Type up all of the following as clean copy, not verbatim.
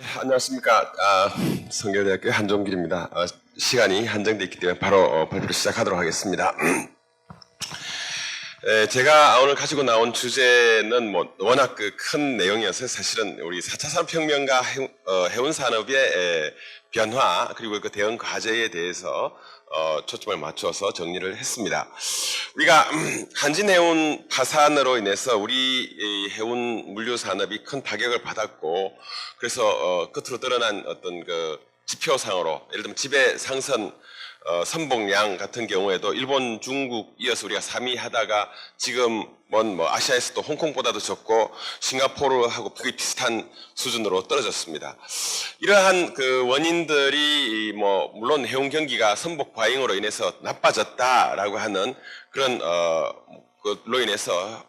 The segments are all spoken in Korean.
안녕하십니까. 성결대학교 한종길입니다. 시간이 한정되어 있기 때문에 바로 발표를 시작하도록 하겠습니다. 제가 오늘 가지고 나온 주제는 워낙 큰 내용이어서 사실은 우리 4차 산업혁명과 해운 산업의 변화 그리고 그 대응 과제에 대해서 초점을 맞춰서 정리를 했습니다. 우리가 한진해운 파산으로 인해서 우리 해운 물류 산업이 큰 타격을 받았고, 그래서 끝으로 드러난 어떤 그 지표상으로 예를 들면 지배 상선 선봉량 같은 경우에도 일본, 중국 이어서 우리가 3위 하다가 지금은 아시아에서도 홍콩보다도 적고 싱가포르하고 거의 비슷한 수준으로 떨어졌습로 이러한 그 원인들이 물론 해운 경기가 선복 과잉으로 인해서 나빠졌다라고 하는 그런 로 인해서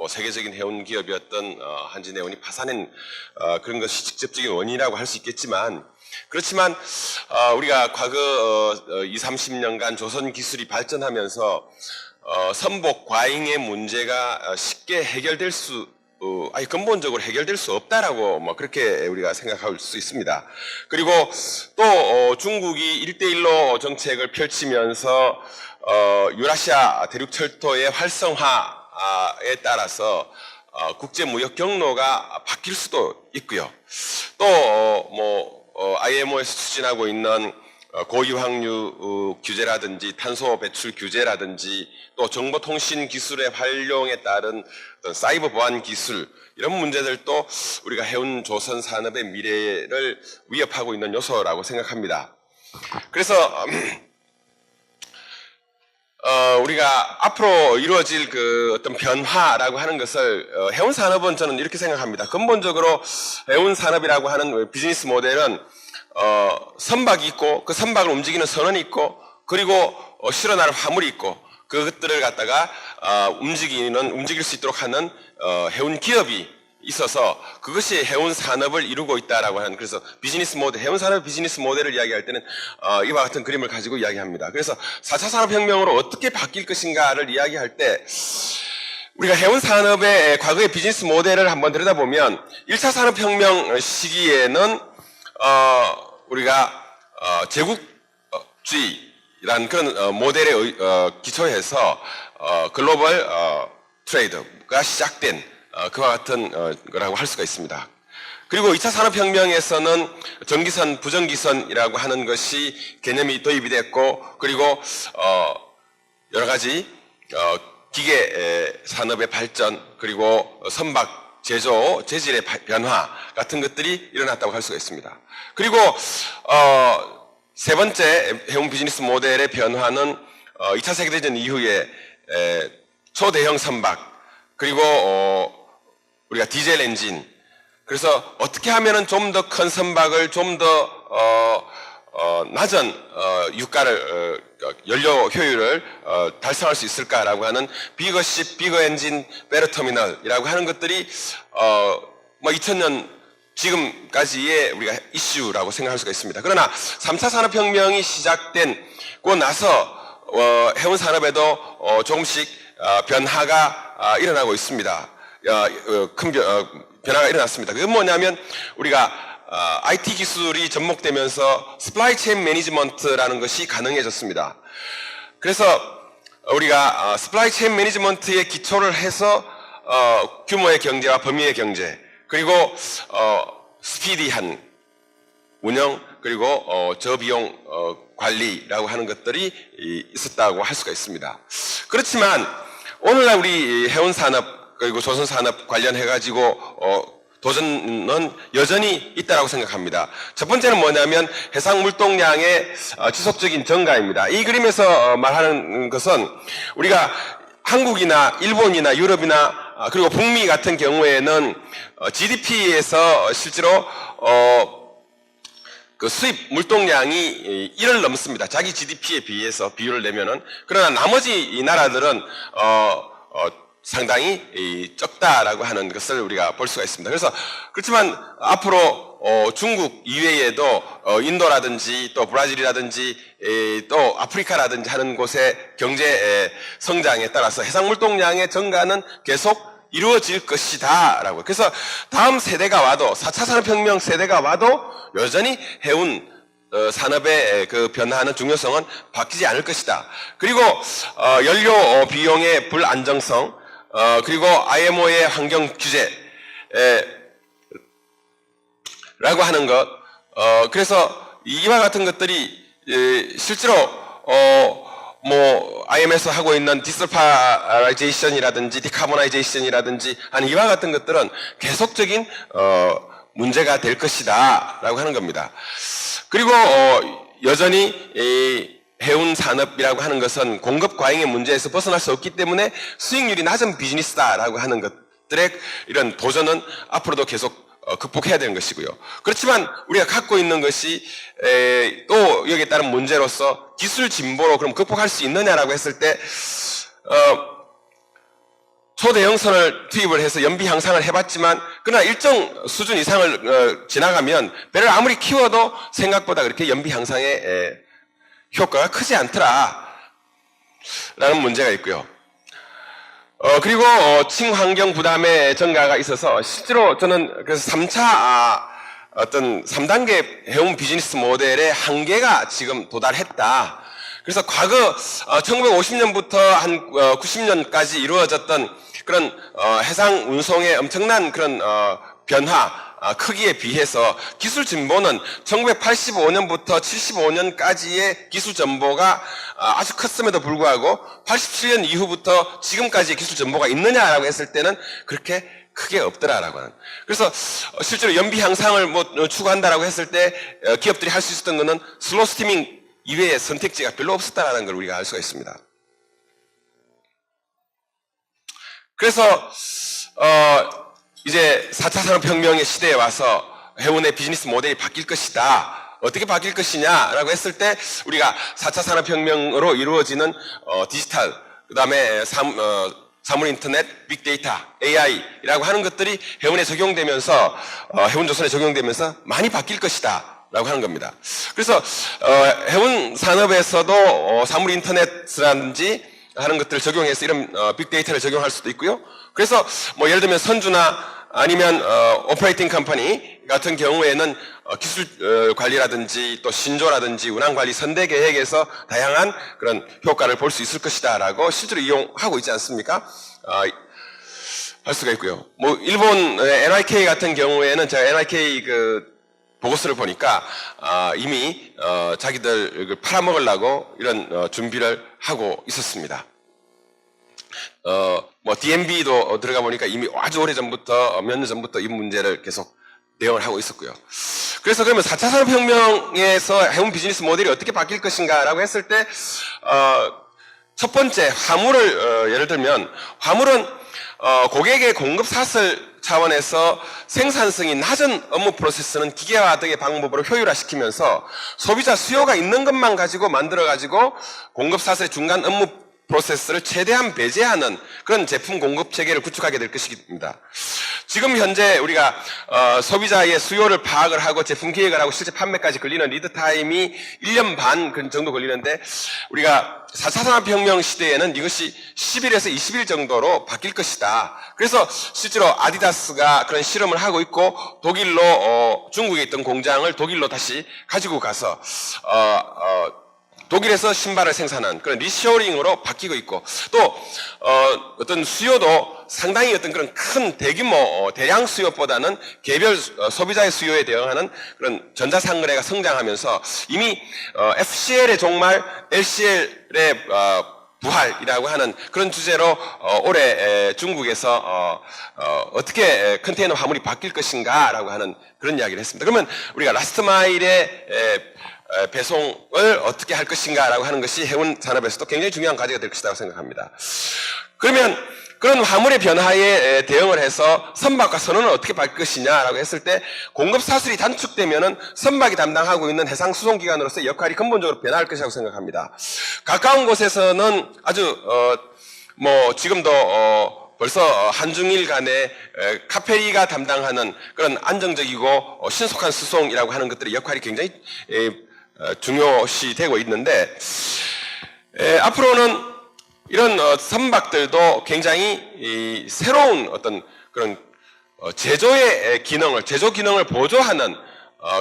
세계적인 해운 기업이었던 한진해운이 파산한 그런 것이 직접적인 원인이라고 할 수 있겠지만, 그렇지만 우리가 과거 20-30년간 조선 기술이 발전하면서 선복 과잉의 문제가 쉽게 해결될 수 근본적으로 해결될 수 없다라고 그렇게 우리가 생각할 수 있습니다. 그리고 또 중국이 1대1로 정책을 펼치면서 유라시아 대륙철도의 활성화에 따라서 국제무역 경로가 바뀔 수도 있고요. 또 IMO에서 추진하고 있는 고유황유 규제라든지 탄소 배출 규제라든지 또 정보통신 기술의 활용에 따른 어떤 사이버 보안 기술, 이런 문제들도 우리가 해운 조선 산업의 미래를 위협하고 있는 요소라고 생각합니다. 그래서 우리가 앞으로 이루어질 그 어떤 변화라고 하는 것을 해운 산업은 저는 이렇게 생각합니다. 근본적으로 해운 산업이라고 하는 비즈니스 모델은 선박이 있고 그 선박을 움직이는 선원이 있고 그리고 실어날 화물이 있고 그것들을 갖다가 움직일 수 있도록 하는 해운 기업이 있어서 그것이 해운 산업을 이루고 있다라고 하는, 그래서 비즈니스 모델, 해운 산업 비즈니스 모델을 이야기할 때는 이와 같은 그림을 가지고 이야기합니다. 그래서 4차 산업혁명으로 어떻게 바뀔 것인가를 이야기할 때 우리가 해운 산업의 과거의 비즈니스 모델을 한번 들여다보면 1차 산업혁명 시기에는 우리가 제국주의라는 그런 모델에 기초해서 글로벌 트레이드가 시작된 그와 같은 거라고 할 수가 있습니다. 그리고 2차 산업혁명에서는 전기선, 부전기선이라고 하는 것이 개념이 도입이 됐고, 그리고 여러 가지 기계 산업의 발전, 그리고 선박 제조, 재질의 변화 같은 것들이 일어났다고 할 수가 있습니다. 그리고 세 번째 해운 비즈니스 모델의 변화는 2차 세계대전 이후에 초대형 선박, 그리고 우리가 디젤 엔진, 그래서 어떻게 하면은 좀 더 큰 선박을 좀 더 낮은 유가를 연료 효율을 달성할 수 있을까라고 하는 비거십, 비거 엔진, 베러 터미널이라고 하는 것들이 2000년 지금까지의 우리가 이슈라고 생각할 수가 있습니다. 그러나 3차 산업혁명이 시작되고 나서 해운 산업에도 조금씩 변화가 일어나고 있습니다. 큰 변화가 일어났습니다. 그건 뭐냐면 우리가 IT 기술이 접목되면서 스플라이 체인 매니지먼트라는 것이 가능해졌습니다. 그래서 우리가 스플라이 체인 매니지먼트에 기초를 해서 규모의 경제와 범위의 경제, 그리고 스피디한 운영, 그리고 저비용 관리라고 하는 것들이 있었다고 할 수가 있습니다. 그렇지만 오늘날 우리 해운 산업 그리고 조선 산업 관련해 가지고 도전은 여전히 있다라고 생각합니다. 첫 번째는 뭐냐면 해상 물동량의 지속적인 증가입니다. 이 그림에서 말하는 것은 우리가 한국이나 일본이나 유럽이나 그리고 북미 같은 경우에는 GDP에서 실제로 그 수입 물동량이 1을 넘습니다. 자기 GDP에 비해서 비율을 내면은. 그러나 나머지 이 나라들은 상당히 적다라고 하는 것을 우리가 볼 수가 있습니다. 그래서 그렇지만 앞으로 중국 이외에도 인도라든지 또 브라질이라든지 또 아프리카라든지 하는 곳의 경제 성장에 따라서 해상물동량의 증가는 계속 이루어질 것이다 라고. 그래서 다음 세대가 와도 4차 산업혁명 세대가 와도 여전히 해운 산업의 그 변화하는 중요성은 바뀌지 않을 것이다. 그리고 연료 비용의 불안정성, 그리고 IMO의 환경 규제 라고 하는 것, 그래서 이와 같은 것들이 실제로 뭐 IM에서 하고 있는 디설파라이제이션이라든지 디카보나이제이션이라든지 아니 이와 같은 것들은 계속적인 문제가 될 것이다라고 하는 겁니다. 그리고 여전히 이 해운 산업이라고 하는 것은 공급 과잉의 문제에서 벗어날 수 없기 때문에 수익률이 낮은 비즈니스다라고 하는 것들의 이런 도전은 앞으로도 계속 극복해야 되는 것이고요. 그렇지만 우리가 갖고 있는 것이 또 여기에 따른 문제로서 기술 진보로 그럼 극복할 수 있느냐라고 했을 때 초대형선을 투입을 해서 연비 향상을 해봤지만 그러나 일정 수준 이상을 지나가면 배를 아무리 키워도 생각보다 그렇게 연비 향상의 효과가 크지 않더라 라는 문제가 있고요. 그리고 친환경 부담의 증가가 있어서 실제로 저는 그래서 3차 어떤 3단계 해운 비즈니스 모델의 한계가 지금 도달했다. 그래서 과거 1950년부터 한 90년까지 이루어졌던 그런 해상 운송의 엄청난 그런 변화 크기에 비해서 기술 진보는 1985년부터 75년까지의 기술 전보가 아주 컸음에도 불구하고 87년 이후부터 지금까지의 기술 전보가 있느냐라고 했을 때는 그렇게 크게 없더라라고 하는. 그래서 실제로 연비 향상을 뭐 추구한다라고 했을 때 기업들이 할 수 있었던 것은 슬로우 스티밍 이외의 선택지가 별로 없었다라는 걸 우리가 알 수가 있습니다. 그래서 이제 4차 산업혁명의 시대에 와서 해운의 비즈니스 모델이 바뀔 것이다. 어떻게 바뀔 것이냐라고 했을 때 우리가 4차 산업혁명으로 이루어지는 디지털, 그 다음에 사물 인터넷, 빅데이터, AI라고 하는 것들이 해운에 적용되면서 해운조선에 적용되면서 많이 바뀔 것이다 라고 하는 겁니다. 그래서 해운 산업에서도 사물 인터넷이라든지 하는 것들을 적용해서 이런 빅데이터를 적용할 수도 있고요. 그래서 뭐 예를 들면 선주나 아니면 오퍼레이팅 컴퍼니 같은 경우에는 기술 관리라든지 또 신조라든지 운항 관리 선대 계획에서 다양한 그런 효과를 볼 수 있을 것이다라고 실제로 이용하고 있지 않습니까? 할 수가 있고요. 뭐 일본 NYK 같은 경우에는 제가 NYK 그 보고서를 보니까 이미 자기들 팔아먹으려고 이런 준비를 하고 있었습니다. 뭐 DMB도 들어가 보니까 이미 아주 오래 전부터 몇 년 전부터 이 문제를 계속 대응을 하고 있었고요. 그래서 그러면 4차 산업혁명에서 해운 비즈니스 모델이 어떻게 바뀔 것인가라고 했을 때 첫 번째 화물을 예를 들면 화물은 고객의 공급 사슬 차원에서 생산성이 낮은 업무 프로세스는 기계화 등의 방법으로 효율화시키면서 소비자 수요가 있는 것만 가지고 만들어 가지고 공급 사슬의 중간 업무 프로세스를 최대한 배제하는 그런 제품 공급 체계를 구축하게 될 것입니다. 지금 현재 우리가 소비자의 수요를 파악을 하고 제품 기획을 하고 실제 판매까지 걸리는 리드 타임이 1년 반 정도 걸리는데 우리가 4차 산업혁명 시대에는 이것이 10일에서 20일 정도로 바뀔 것이다. 그래서 실제로 아디다스가 그런 실험을 하고 있고 독일로 중국에 있던 공장을 독일로 다시 가지고 가서 독일에서 신발을 생산한 그런 리쇼링으로 바뀌고 있고 또 어떤 수요도 상당히 어떤 그런 큰 대규모 대량 수요보다는 개별 소비자의 수요에 대응하는 그런 전자상거래가 성장하면서 이미 FCL의 종말, LCL의 부활이라고 하는 그런 주제로 올해 중국에서 어떻게 컨테이너 화물이 바뀔 것인가라고 하는 그런 이야기를 했습니다. 그러면 우리가 라스트 마일의 배송을 어떻게 할 것인가라고 하는 것이 해운 산업에서도 굉장히 중요한 과제가 될 것이라고 생각합니다. 그러면 그런 화물의 변화에 대응을 해서 선박과 선원은 어떻게 바뀔 것이냐라고 했을 때 공급 사슬이 단축되면은 선박이 담당하고 있는 해상 수송기관으로서의 역할이 근본적으로 변화할 것이라고 생각합니다. 가까운 곳에서는 아주 뭐 지금도 벌써 한중일 간에 카페리가 담당하는 그런 안정적이고 신속한 수송이라고 하는 것들의 역할이 굉장히 중요시 되고 있는데 앞으로는 이런 선박들도 굉장히 새로운 어떤 그런 제조 기능을 보조하는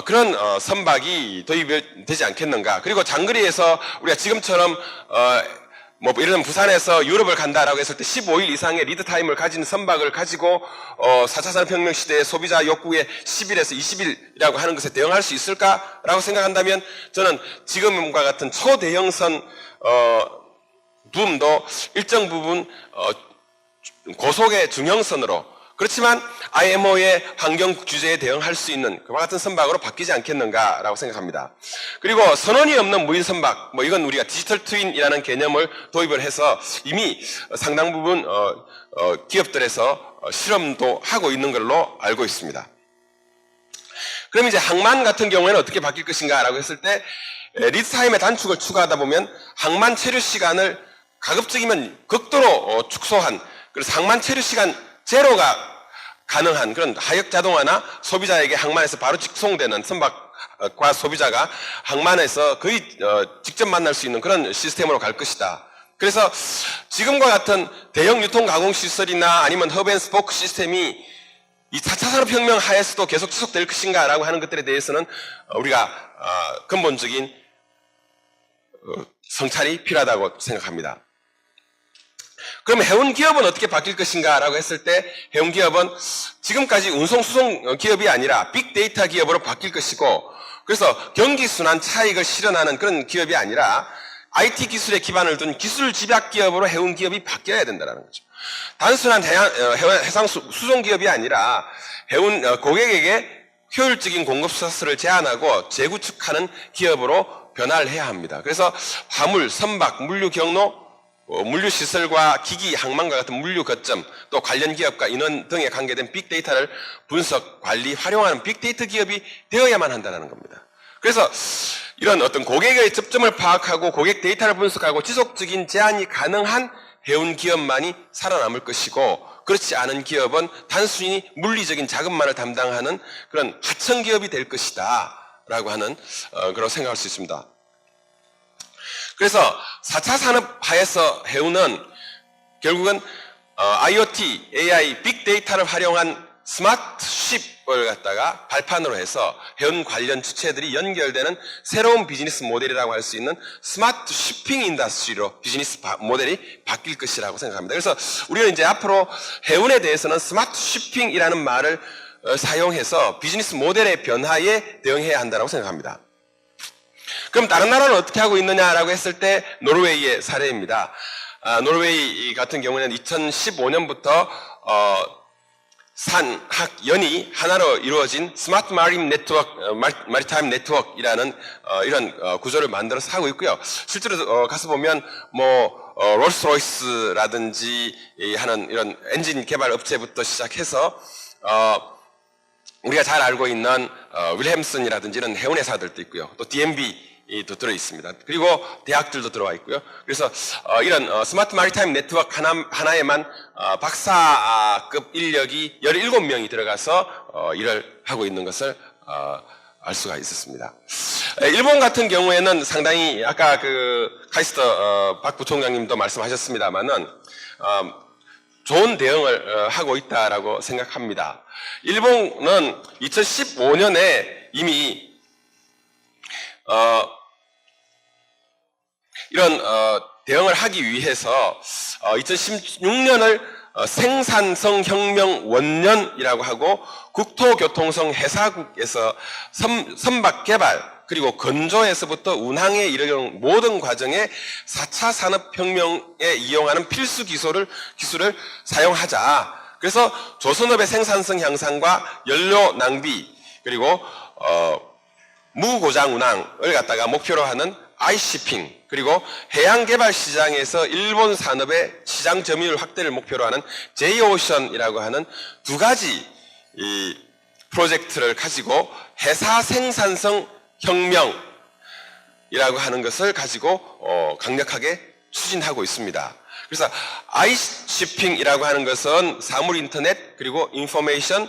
그런 선박이 도입이 되지 않겠는가. 그리고 장거리에서 우리가 지금처럼 뭐 예를 들면 부산에서 유럽을 간다라고 했을 때 15일 이상의 리드 타임을 가진 선박을 가지고 4차 산업혁명 시대의 소비자 욕구에 10일에서 20일이라고 하는 것에 대응할 수 있을까라고 생각한다면 저는 지금과 같은 초대형선 붐도 일정 부분 고속의 중형선으로, 그렇지만 IMO의 환경 규제에 대응할 수 있는 그와 같은 선박으로 바뀌지 않겠는가라고 생각합니다. 그리고 선원이 없는 무인 선박, 뭐 이건 우리가 디지털 트윈이라는 개념을 도입을 해서 이미 상당 부분 기업들에서 실험도 하고 있는 걸로 알고 있습니다. 그럼 이제 항만 같은 경우에는 어떻게 바뀔 것인가라고 했을 때 리드 타임의 단축을 추가하다 보면 항만 체류 시간을 가급적이면 극도로 축소한, 그래서 항만 체류 시간 제로가 가능한 그런 하역 자동화나 소비자에게 항만에서 바로 직송되는, 선박과 소비자가 항만에서 거의 직접 만날 수 있는 그런 시스템으로 갈 것이다. 그래서 지금과 같은 대형 유통 가공 시설이나 아니면 허브 앤 스포크 시스템이 이 4차 산업혁명 하에서도 계속 지속될 것인가 라고 하는 것들에 대해서는 우리가 근본적인 성찰이 필요하다고 생각합니다. 그럼 해운 기업은 어떻게 바뀔 것인가 라고 했을 때 해운 기업은 지금까지 운송 수송 기업이 아니라 빅데이터 기업으로 바뀔 것이고, 그래서 경기순환 차익을 실현하는 그런 기업이 아니라 IT 기술에 기반을 둔 기술 집약 기업으로 해운 기업이 바뀌어야 된다는 거죠. 단순한 해상 수송 기업이 아니라 해운 고객에게 효율적인 공급 서스를 제한하고 재구축하는 기업으로 변화를 해야 합니다. 그래서 화물, 선박, 물류 경로, 물류 시설과 기기, 항만과 같은 물류 거점, 또 관련 기업과 인원 등에 관계된 빅데이터를 분석, 관리, 활용하는 빅데이터 기업이 되어야만 한다는 겁니다. 그래서 이런 어떤 고객의 접점을 파악하고 고객 데이터를 분석하고 지속적인 제한이 가능한 해운 기업만이 살아남을 것이고, 그렇지 않은 기업은 단순히 물리적인 자금만을 담당하는 그런 하청 기업이 될 것이다 라고 하는 그런 생각할 수 있습니다. 그래서 4차 산업 하에서 해운은 결국은 IoT, AI, 빅데이터를 활용한 스마트 쉽을 갖다가 발판으로 해서 해운 관련 주체들이 연결되는 새로운 비즈니스 모델이라고 할 수 있는 스마트 쉬핑 인더스트리로 비즈니스 모델이 바뀔 것이라고 생각합니다. 그래서 우리는 이제 앞으로 해운에 대해서는 스마트 쉬핑이라는 말을 사용해서 비즈니스 모델의 변화에 대응해야 한다고 생각합니다. 그럼 다른 나라는 어떻게 하고 있느냐라고 했을 때 노르웨이의 사례입니다. 노르웨이 같은 경우는 2015년부터 산학연이 하나로 이루어진 스마트 마리타임 네트워크이라는 이런 구조를 만들어서 하고 있고요. 실제로 가서 보면 뭐 롤스로이스라든지 하는 이런 엔진 개발 업체부터 시작해서 우리가 잘 알고 있는 윌햄슨이라든지 이런 해운 회사들도 있고요. 또 DMB 도 들어 있습니다. 그리고 대학들도 들어와 있고요. 그래서 이런 스마트 마리타임 네트워크 하나에만 박사급 인력이 17명이 들어가서 일을 하고 있는 것을 알 수가 있었습니다. 일본 같은 경우에는 상당히 아까 그 카이스터 박 부총장님도 말씀하셨습니다만은 좋은 대응을 하고 있다라고 생각합니다. 일본은 2015년에 이미 이런 대응을 하기 위해서 2016년을 생산성 혁명 원년이라고 하고 국토교통성 회사국에서 선박 개발 그리고 건조에서부터 운항에 이르는 모든 과정에 4차 산업혁명에 이용하는 필수 기술을 사용하자. 그래서 조선업의 생산성 향상과 연료 낭비 그리고 무고장 운항을 갖다가 목표로 하는 아이시핑 그리고 해양 개발 시장에서 일본 산업의 시장 점유율 확대를 목표로 하는 제이오션이라고 하는 두 가지 이 프로젝트를 가지고 회사 생산성 혁명이라고 하는 것을 가지고 강력하게 추진하고 있습니다. 그래서 아이시핑이라고 하는 것은 사물 인터넷 그리고 인포메이션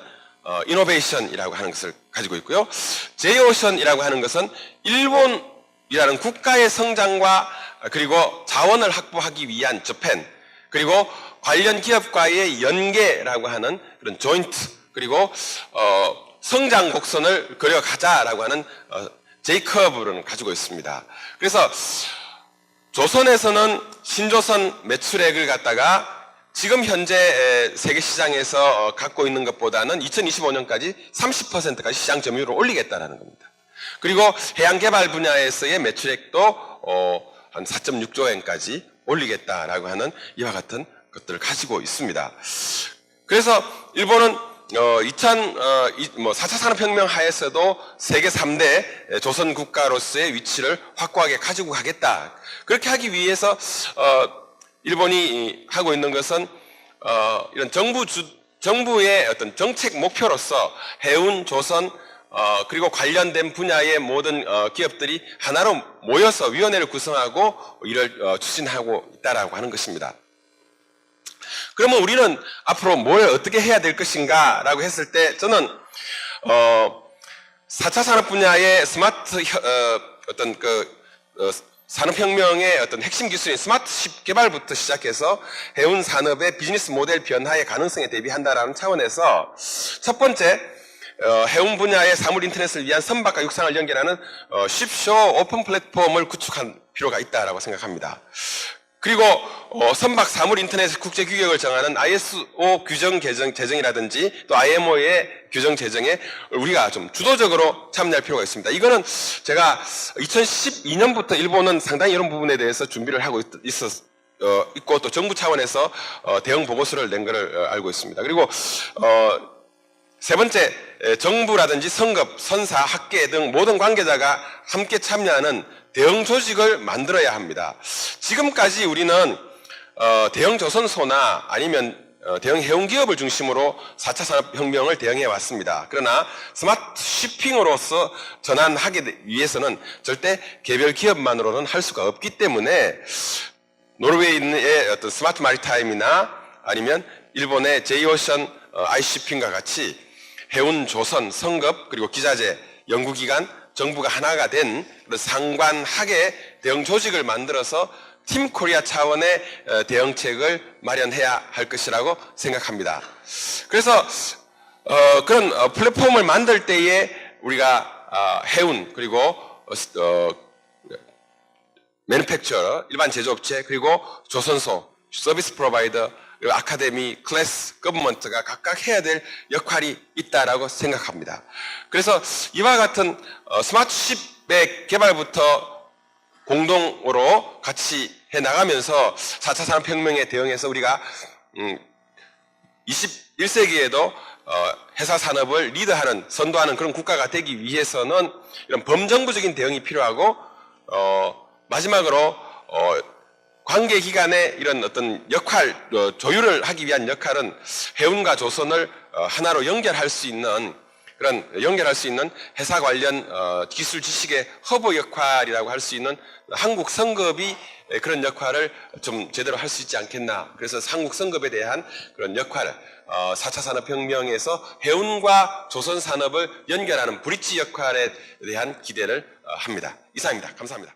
이노베이션이라고 하는 것을 가지고 있고요. 제이오션이라고 하는 것은 일본 이라는 국가의 성장과 그리고 자원을 확보하기 위한 저펜, 그리고 관련 기업과의 연계라고 하는 그런 조인트, 그리고 성장 곡선을 그려가자라고 하는 J커브를 가지고 있습니다. 그래서 조선에서는 신조선 매출액을 갖다가 지금 현재 세계 시장에서 갖고 있는 것보다는 2025년까지 30%까지 시장 점유율을 올리겠다라는 겁니다. 그리고 해양 개발 분야에서의 매출액도 한 4.6조 엔까지 올리겠다라고 하는 이와 같은 것들을 가지고 있습니다. 그래서 일본은 4차 산업혁명 하에서도 세계 3대 조선 국가로서의 위치를 확고하게 가지고 가겠다. 그렇게 하기 위해서 일본이 하고 있는 것은 이런 정부의 어떤 정책 목표로서 해운, 조선, 그리고 관련된 분야의 모든 기업들이 하나로 모여서 위원회를 구성하고 이를 추진하고 있다라고 하는 것입니다. 그러면 우리는 앞으로 뭘 어떻게 해야 될 것인가 라고 했을 때 저는 4차 산업 분야의 스마트 어떤 산업혁명의 어떤 핵심 기술인 스마트십 개발부터 시작해서 해운 산업의 비즈니스 모델 변화의 가능성에 대비한다라는 차원에서 첫 번째 해운 분야의 사물 인터넷을 위한 선박과 육상을 연결하는 쉽쇼 오픈 플랫폼을 구축할 필요가 있다라고 생각합니다. 그리고 선박 사물 인터넷 국제 규격을 정하는 ISO 규정 제정이라든지 또 IMO의 규정 제정에 우리가 좀 주도적으로 참여할 필요가 있습니다. 이거는 제가 2012년부터 일본은 상당히 이런 부분에 대해서 준비를 하고 있고 또 정부 차원에서 대응 보고서를 낸 것을 알고 있습니다. 그리고 세 번째, 정부라든지 성급, 선사, 학계 등 모든 관계자가 함께 참여하는 대응 조직을 만들어야 합니다. 지금까지 우리는 대형 조선소나 아니면 대형 해운기업을 중심으로 4차 산업혁명을 대응해 왔습니다. 그러나 스마트 쉬핑으로서 전환하기 위해서는 절대 개별 기업만으로는 할 수가 없기 때문에 노르웨이의 어떤 스마트 마리타임이나 아니면 일본의 제이오션 아이시핑과 같이 해운, 조선, 성급, 그리고 기자재, 연구기관, 정부가 하나가 된 상관학의 대응 조직을 만들어서 팀 코리아 차원의 대응책을 마련해야 할 것이라고 생각합니다. 그래서 그런 플랫폼을 만들 때에 우리가 해운, 그리고 매니팩처러, 일반 제조업체, 그리고 조선소, 서비스 프로바이더, 그리고 아카데미, 클래스, 거버먼트가 각각 해야 될 역할이 있다라고 생각합니다. 그래서 이와 같은 스마트쉽의 개발부터 공동으로 같이 해나가면서 4차 산업혁명에 대응해서 우리가 21세기에도 회사 산업을 리드하는, 선도하는 그런 국가가 되기 위해서는 이런 범정부적인 대응이 필요하고 마지막으로 관계기관의 이런 어떤 역할, 조율을 하기 위한 역할은 해운과 조선을 하나로 연결할 수 있는 회사 관련 기술 지식의 허브 역할이라고 할 수 있는 한국 성급이 그런 역할을 좀 제대로 할 수 있지 않겠나. 그래서 한국 성급에 대한 그런 역할을 4차 산업혁명에서 해운과 조선 산업을 연결하는 브릿지 역할에 대한 기대를 합니다. 이상입니다. 감사합니다.